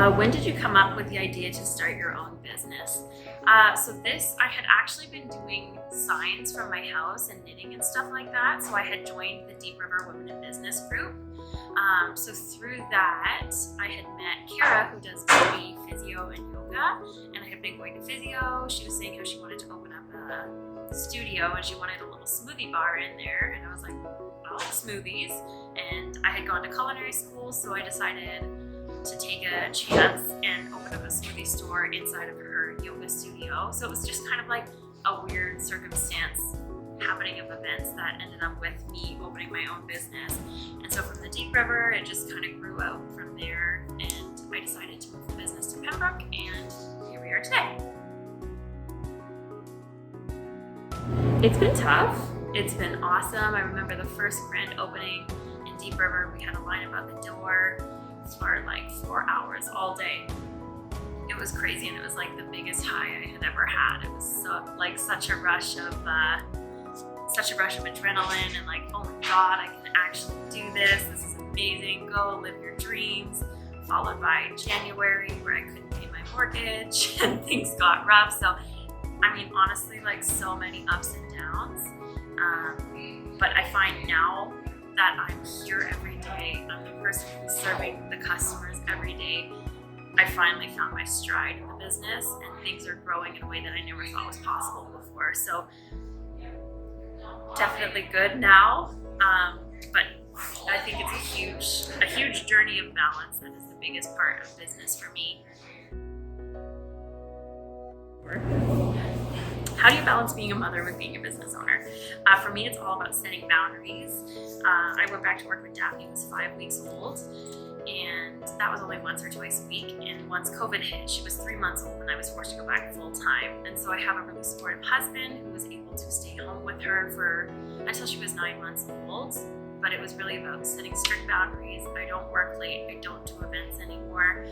When did you come up with the idea to start your own business? I had actually been doing signs from my house and knitting and stuff like that. So I had joined the Deep River Women in Business group. So through that, I had met Kara, who does baby physio and yoga, and I had been going to physio. She was saying how she wanted to open up a studio and she wanted a little smoothie bar in there, and I was like, I like smoothies, and I had gone to culinary school, so I decided to take a chance and open up a smoothie store inside of her yoga studio. So it was just kind of like a weird circumstance happening of events that ended up with me opening my own business. And so from the Deep River, it just kind of grew out from there, and I decided to move the business to Pembroke, and here we are today. It's been tough. It's been awesome. I remember the first grand opening in Deep River, we had a line about the door for like 4 hours all day. It was crazy, and it was like the biggest high I had ever had. It was such a rush of adrenaline, and like, oh my God, I can actually do this. This is amazing. Go live your dreams. Followed by January, where I couldn't pay my mortgage and things got rough. So, I mean, honestly, like so many ups and downs. But I find now that I'm here every day, I'm the person who's serving the customers every day. I finally found my stride in the business, and things are growing in a way that I never thought was possible before. So definitely good now, but I think it's a huge journey of balance. That is the biggest part of business for me. How do you balance being a mother with being a business owner? For me, it's all about setting boundaries. I went back to work when Daphne was 5 weeks old, and that was only once or twice a week. And once COVID hit, she was 3 months old, and I was forced to go back full time. And so I have a really supportive husband who was able to stay home with her until she was 9 months old. But it was really about setting strict boundaries. I don't work late. I don't do events anymore.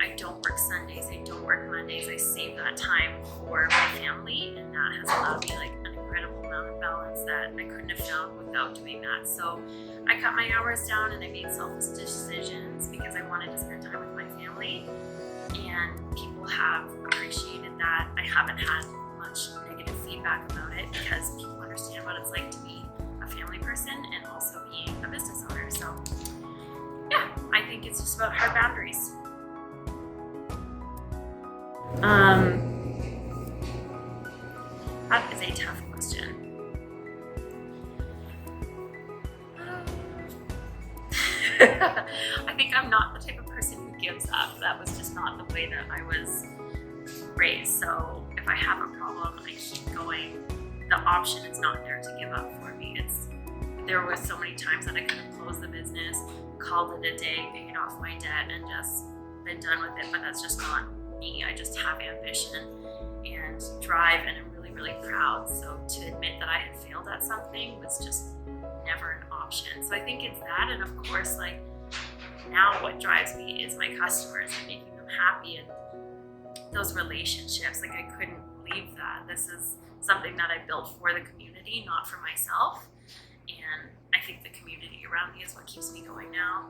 I don't work Sundays. I don't work Mondays. I save that time for my family, and that has allowed me like an incredible amount of balance that I couldn't have found without doing that. So I cut my hours down, and I made selfish decisions because I wanted to spend time with my family, and people have appreciated that. I haven't had much negative feedback about it because people understand what it's like to be a family person and also being a business owner. So yeah, I think it's just about hard boundaries. That is a tough question. I think I'm not the type of person who gives up. That was just not the way that I was raised. So if I have a problem, I keep going. The option is not there to give up for me. There was so many times that I could have closed the business, called it a day, paid off my debt, and just been done with it, but that's just not me. I just have ambition and drive, and I'm really, really proud. So to admit that I had failed at something was just never an option. So I think it's that, and of course, like now what drives me is my customers and making them happy, and those relationships. Like I couldn't leave that. This is something that I built for the community, not for myself. And I think the community around me is what keeps me going now.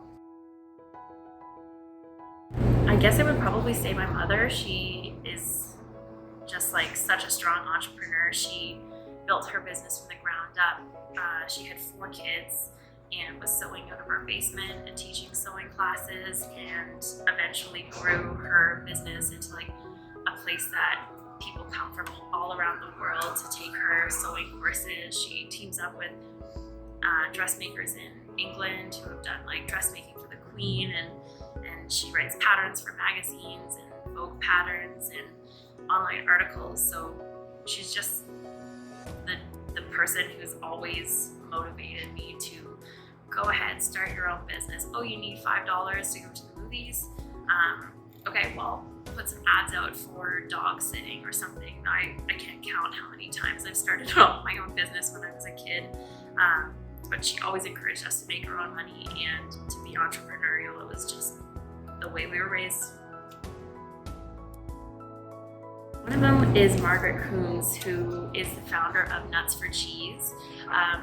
I guess I would probably say my mother. She is just like such a strong entrepreneur. She built her business from the ground up. She had 4 kids and was sewing out of our basement and teaching sewing classes, and eventually grew her business into like a place that people come from all around the world to take her sewing courses. She teams up with dressmakers in England who have done like dressmaking for the Queen, and she writes patterns for magazines and Vogue patterns and online articles. So she's just the person who's always motivated me to go ahead, start your own business. Oh, you need $5 to go to the movies? Okay, well, put some ads out for dog sitting or something. I can't count how many times I've started out my own business when I was a kid. But she always encouraged us to make our own money and to be entrepreneurial. It was just the way we were raised. One of them is Margaret Coons, who is the founder of Nuts for Cheese.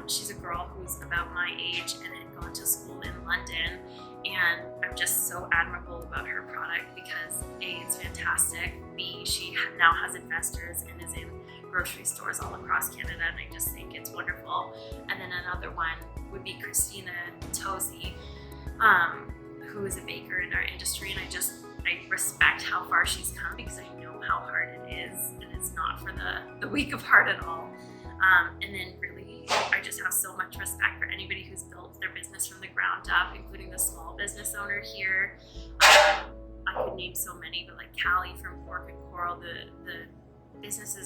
She's a girl who's about my age and had gone to school in London, and I'm just so admirable about her product because A, it's fantastic, B, she now has investors and is in grocery stores all across Canada, and I just think it's wonderful. And then another one would be Christina Tozi, who is a baker in our industry, and I respect how far she's come because I know how hard it is, and it's not for the weak of heart at all. And then really, I just have so much respect for anybody who's built their business from the ground up, including the small business owner here. I could name so many, but like Callie from Pork and Coral, the business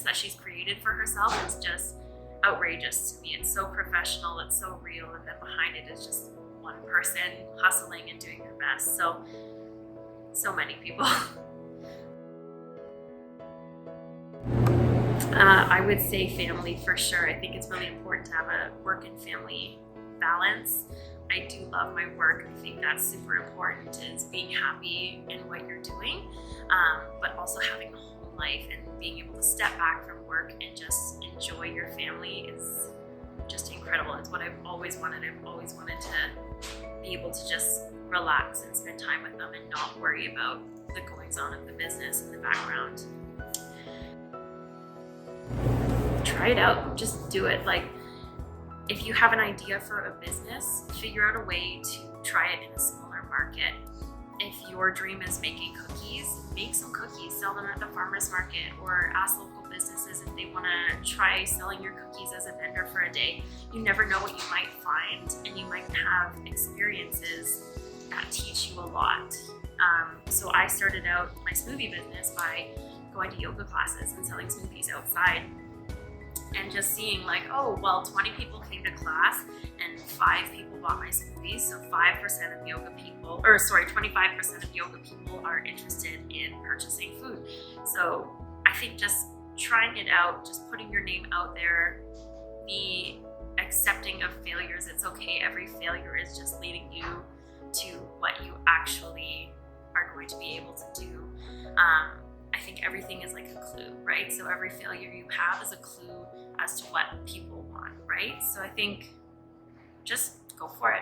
that she's created for herself is just outrageous to me. It's so professional, it's so real, and then behind it is just one person hustling and doing their best. So many people. I would say family for sure. I think it's really important to have a work and family balance. I do love my work. I think that's super important, is being happy in what you're doing, but also having a home life and being able to step back from work and just enjoy your family is just incredible. It's what I've always wanted. I've always wanted to be able to just relax and spend time with them and not worry about the goings on of the business in the background. Try it out, just do it. Like, if you have an idea for a business, figure out a way to try it in a smaller market. If your dream is making cookies, make some cookies, sell them at the farmer's market, or ask local businesses if they want to try selling your cookies as a vendor for a day. You never know what you might find, and you might have experiences that teach you a lot. So I started out my smoothie business by going to yoga classes and selling smoothies outside, and just seeing like, oh, well, 20 people came to class and 5 people bought my smoothies, so 5% of yoga people, 25% of yoga people are interested in purchasing food. So I think just trying it out, just putting your name out there, be accepting of failures. It's okay. Every failure is just leading you to what you actually are going to be able to do. I think everything is like a clue, right? So every failure you have is a clue as to what people want, right? So I think just go for it.